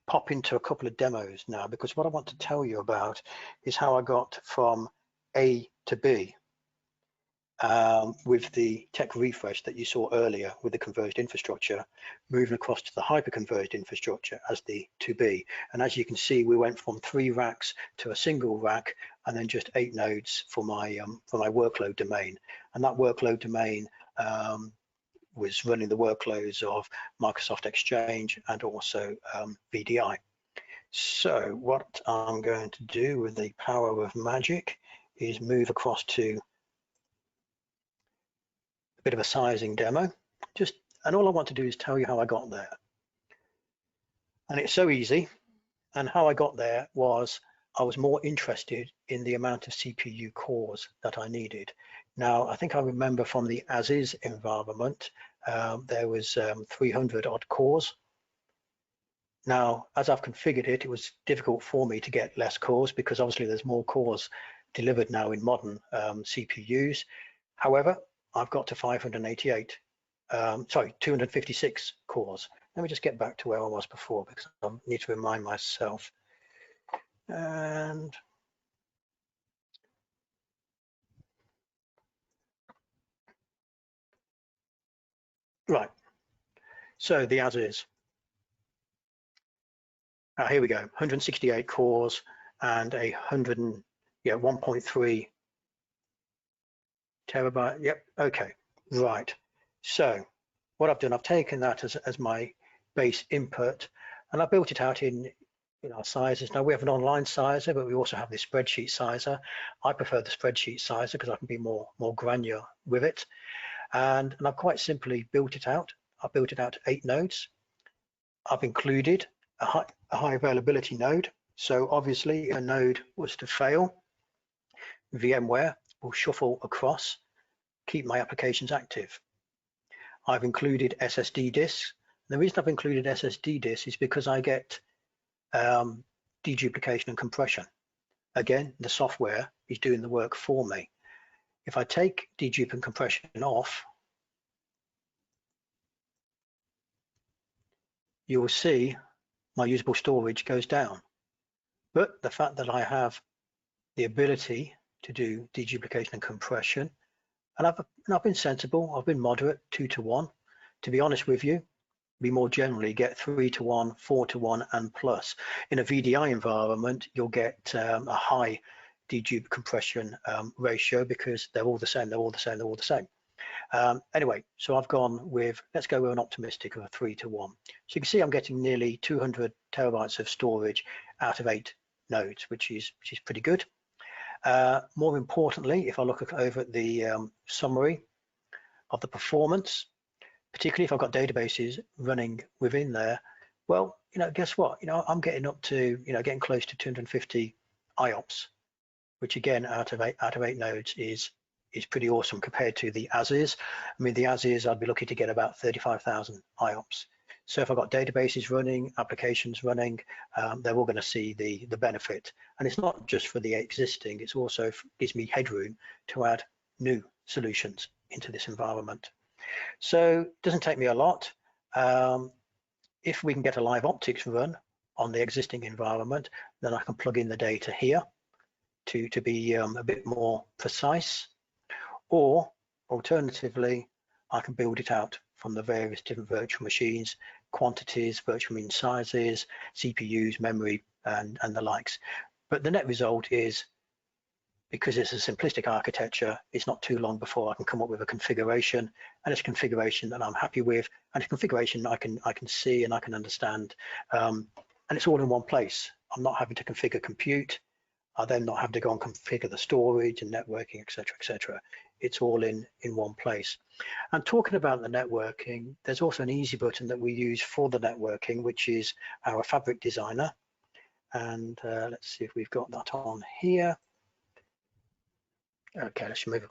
pop into a couple of demos now, because what I want to tell you about is how I got from A to B with the tech refresh that you saw earlier with the converged infrastructure, moving across to the hyperconverged infrastructure as the 2B. And as you can see, we went from 3 racks to a single rack, and then just 8 nodes for my workload domain. And that workload domain was running the workloads of Microsoft Exchange and also VDI. So what I'm going to do with the power of magic is move across to a bit of a sizing demo. And all I want to do is tell you how I got there. And it's so easy. And how I got there was I was more interested in the amount of CPU cores that I needed. Now, I think I remember from the as-is environment, there was 300 odd cores. Now, as I've configured it, it was difficult for me to get less cores because obviously there's more cores delivered now in modern CPUs. However, I've got to 256 cores. Let me just get back to where I was before because I need to remind myself. And right, so the as is. Here we go, 168 cores and 1.3 terabyte. Yep, okay, right. So what I've done, I've taken that as my base input, and I built it out in in our sizes. Now we have an online sizer, but we also have the spreadsheet sizer. I prefer the spreadsheet sizer because I can be more granular with it. And I've quite simply built it out. I built it out to 8 nodes. I've included a high availability node. So obviously a node was to fail, VMware will shuffle across, keep my applications active. I've included SSD disks. The reason I've included SSD disks is because I get deduplication and compression. Again, the software is doing the work for me. If I take dedupe and compression off, you will see my usable storage goes down. But the fact that I have the ability to do deduplication and compression, and I've been sensible, I've been moderate, 2 to 1. To be honest with you, we more generally get 3 to 1, 4 to 1, and plus. In a VDI environment, you'll get a high dedupe compression ratio because they're all the same, they're all the same, they're all the same. Anyway, so I've gone with, let's go with an optimistic of a 3 to 1. So you can see I'm getting nearly 200 terabytes of storage out of 8 nodes, which is pretty good. More importantly, if I look over at the summary of the performance, particularly if I've got databases running within there, well, guess what? I'm getting up to, getting close to 250 IOPS, which again, out of eight nodes is pretty awesome compared to the as-is. I mean, the as-is, I'd be looking to get about 35,000 IOPS. So if I've got databases running, applications running, they're all going to see the benefit. And it's not just for the existing, it's also gives me headroom to add new solutions into this environment. So it doesn't take me a lot. If we can get a live optics run on the existing environment, then I can plug in the data here to be a bit more precise. Or alternatively, I can build it out from the various different virtual machines, quantities, virtual machine sizes, CPUs, memory, and the likes. But the net result is, because it's a simplistic architecture, it's not too long before I can come up with a configuration, and it's a configuration that I'm happy with, and a configuration I can see and I can understand, and it's all in one place. I'm not having to configure compute. I then not have to go and configure the storage and networking, etc., etc. It's all in one place. And talking about the networking, there's also an easy button that we use for the networking, which is our Fabric Designer. And let's see if we've got that on here. Okay, let's move.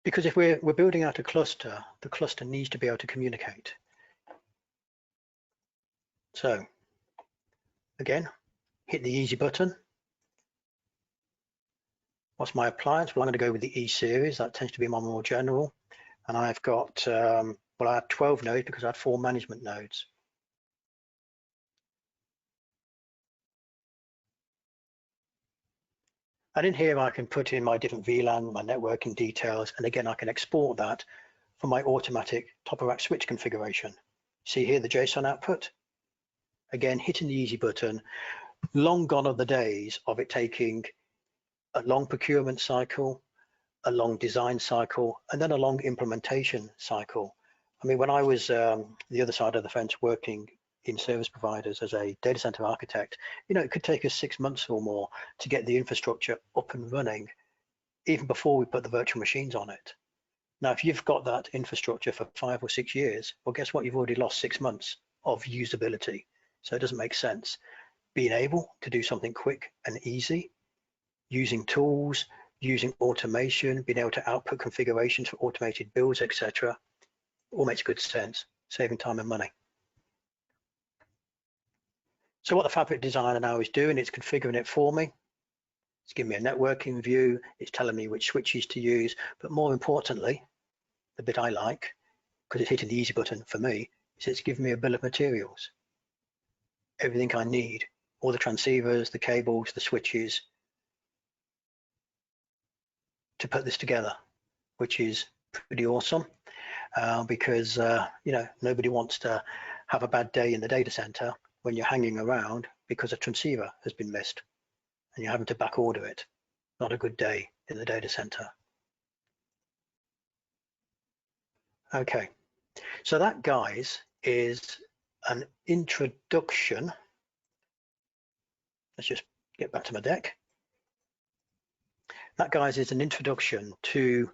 Because if we're building out a cluster, the cluster needs to be able to communicate. So again, hit the easy button. What's my appliance? Well, I'm going to go with the E series. That tends to be my more general. And I've got, well, I had 12 nodes because I had 4 management nodes. And in here, I can put in my different VLAN, my networking details. And again, I can export that for my automatic top-of-rack switch configuration. See here, the JSON output. Again, hitting the easy button. Long gone are the days of it taking a long procurement cycle, a long design cycle, and then a long implementation cycle. I mean, when I was the other side of the fence working in service providers as a data center architect, it could take us 6 months or more to get the infrastructure up and running, even before we put the virtual machines on it. Now, if you've got that infrastructure for 5 or 6 years, well, guess what? You've already lost 6 months of usability. So it doesn't make sense. Being able to do something quick and easy, using tools, using automation, being able to output configurations for automated builds, etc., all makes good sense, saving time and money. So what the Fabric Designer now is doing, it's configuring it for me. It's giving me a networking view. It's telling me which switches to use. But more importantly, the bit I like, because it's hitting the easy button for me, is it's giving me a bill of materials. Everything I need, all the transceivers, the cables, the switches, to put this together, which is pretty awesome, because nobody wants to have a bad day in the data center when you're hanging around because a transceiver has been missed and you're having to back order it. Not a good day in the data center. Okay, so that, guys, is an introduction. Let's just get back to my deck. That, guys, is an introduction to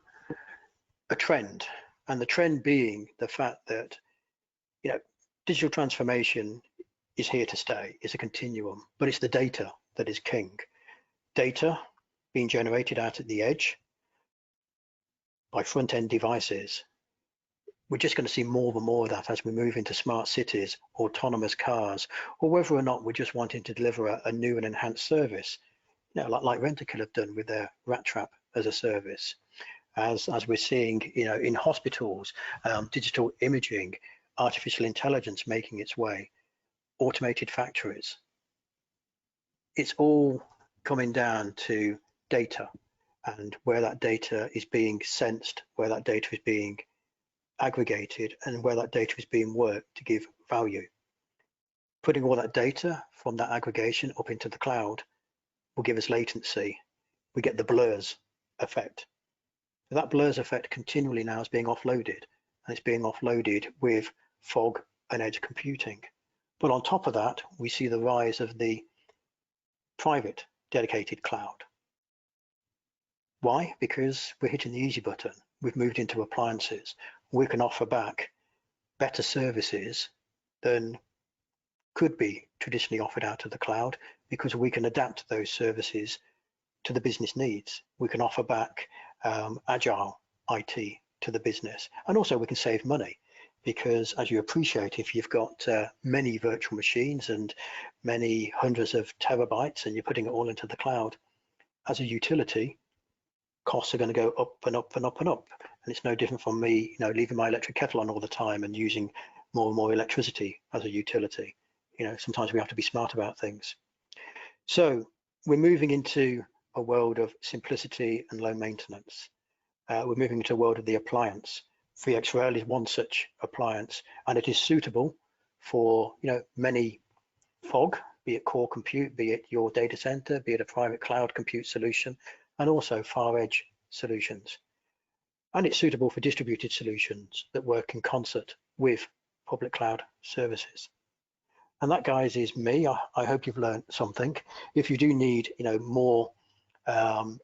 a trend, and the trend being the fact that, you know, digital transformation is here to stay. It's a continuum, but it's the data that is king. Data being generated out at the edge by front-end devices. We're just going to see more and more of that as we move into smart cities, autonomous cars, or whether or not we're just wanting to deliver a new and enhanced service, you know, like Rentokil have done with their rat trap as a service. As we're seeing, you know, in hospitals, digital imaging, artificial intelligence making its way, automated factories. It's all coming down to data and where that data is being sensed, where that data is being aggregated, and where that data is being worked to give value. Putting all that data from that aggregation up into the cloud will give us latency. We get the blurs effect. That blurs effect continually now is being offloaded, and it's being offloaded with fog and edge computing. But on top of that, we see the rise of the private dedicated cloud. Why? Because we're hitting the easy button. We've moved into appliances. We can offer back better services than could be traditionally offered out of the cloud, because we can adapt those services to the business needs. We can offer back agile IT to the business, and also we can save money, because as you appreciate, if you've got many virtual machines and many hundreds of terabytes and you're putting it all into the cloud, as a utility, costs are going to go up and up and up and up. And it's no different from me, you know, leaving my electric kettle on all the time and using more and more electricity as a utility. You know, sometimes we have to be smart about things. So we're moving into a world of simplicity and low maintenance. We're moving into a world of the appliance. VxRail is one such appliance, and it is suitable for, you know, many fog, be it core compute, be it your data center, be it a private cloud compute solution, and also far edge solutions. And it's suitable for distributed solutions that work in concert with public cloud services. And that, guys, is me. I hope you've learned something. If you do need, you know, more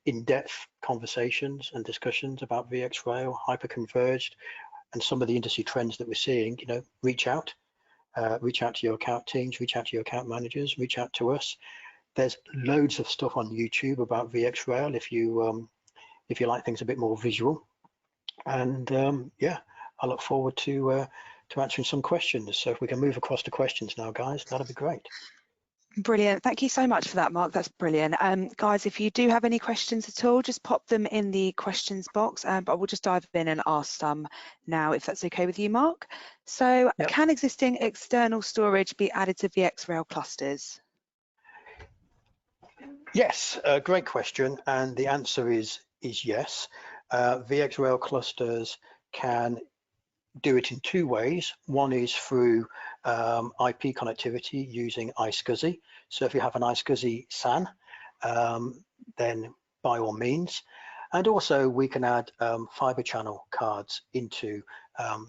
in-depth conversations and discussions about VxRail, hyperconverged, and some of the industry trends that we're seeing, you know, reach out to your account teams, reach out to your account managers, reach out to us. There's loads of stuff on YouTube about VxRail if you like things a bit more visual. And yeah, I look forward to answering some questions. So if we can move across to questions now, guys, that'd be great. Brilliant. Thank you so much for that, Mark. That's brilliant. Guys, if you do have any questions at all, just pop them in the questions box, but we'll just dive in and ask some now, if that's okay with you, Mark. So yep. Can existing external storage be added to VxRail clusters? Yes, great question. And the answer is yes. VxRail clusters can do it in two ways. One is through IP connectivity using iSCSI. So if you have an iSCSI SAN, then by all means. And also we can add fiber channel cards into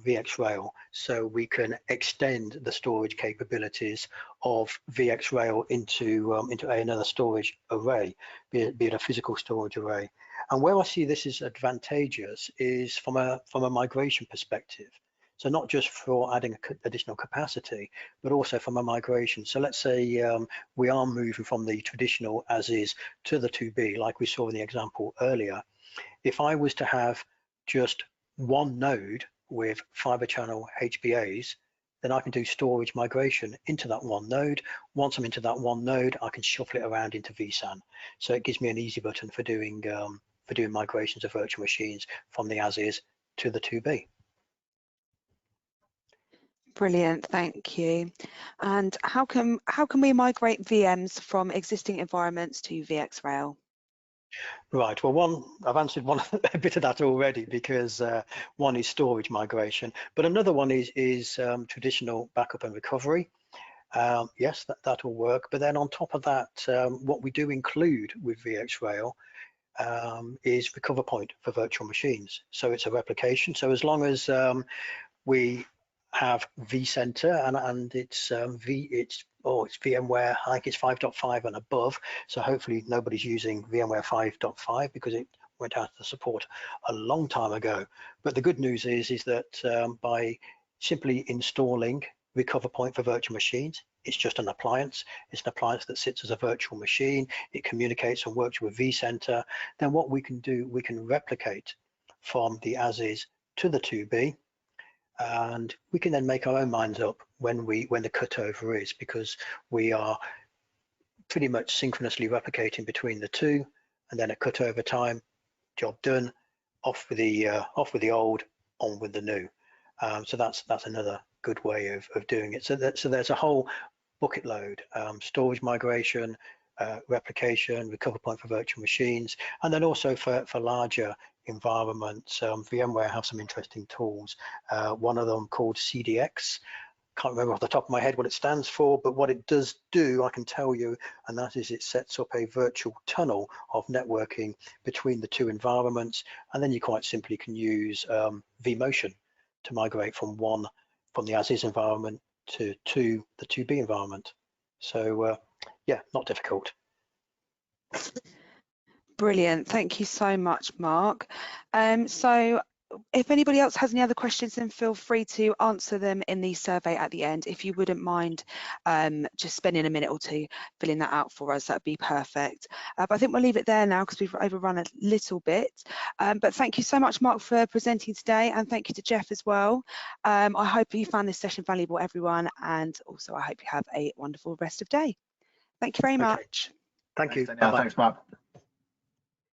VxRail, so we can extend the storage capabilities of VxRail into another storage array, be it a physical storage array. And where I see this is advantageous is from a migration perspective. So not just for adding additional capacity, but also from a migration. So let's say we are moving from the traditional as is to the 2B, like we saw in the example earlier. If I was to have just one node with fiber channel HBAs, then I can do storage migration into that one node. Once I'm into that one node, I can shuffle it around into VSAN. So it gives me an easy button for doing migrations of virtual machines from the as is to the 2B. Brilliant, thank you. And how can we migrate VMs from existing environments to VxRail? Right, well, I've answered a bit of that already, because one is storage migration, but another one is traditional backup and recovery. Yes, that'll work, but then on top of that, what we do include with VxRail is recover point for virtual machines. So it's a replication. So as long as we have vCenter and it's VMware, I think it's 5.5 and above. So hopefully nobody's using VMware 5.5 because it went out of support a long time ago. But the good news is that by simply installing recover point for virtual machines, it's just an appliance. It's an appliance that sits as a virtual machine. It communicates and works with vCenter. Then what we can do, we can replicate from the as is to the to be, and we can then make our own minds up when the cutover is, because we are pretty much synchronously replicating between the two, and then at cutover time, job done, off with the old, on with the new. So that's another good way of doing it. So there's a whole bucket load: storage migration, replication, recover point for virtual machines, and then also for larger environments. VMware have some interesting tools. One of them called CDX. Can't remember off the top of my head what it stands for, but what it does do, I can tell you, and that is it sets up a virtual tunnel of networking between the two environments, and then you quite simply can use vMotion to migrate from the as-is environment to the to-be environment. So yeah, not difficult. Brilliant, thank you so much, Mark. So if anybody else has any other questions, then feel free to answer them in the survey at the end. If you wouldn't mind just spending a minute or two filling that out for us, that'd be perfect. But I think we'll leave it there now because we've overrun a little bit. But thank you so much, Mark, for presenting today, and thank you to Jeff as well. I hope you found this session valuable, everyone, and also I hope you have a wonderful rest of day. Thank you very much. Thank you. Thanks, Mark.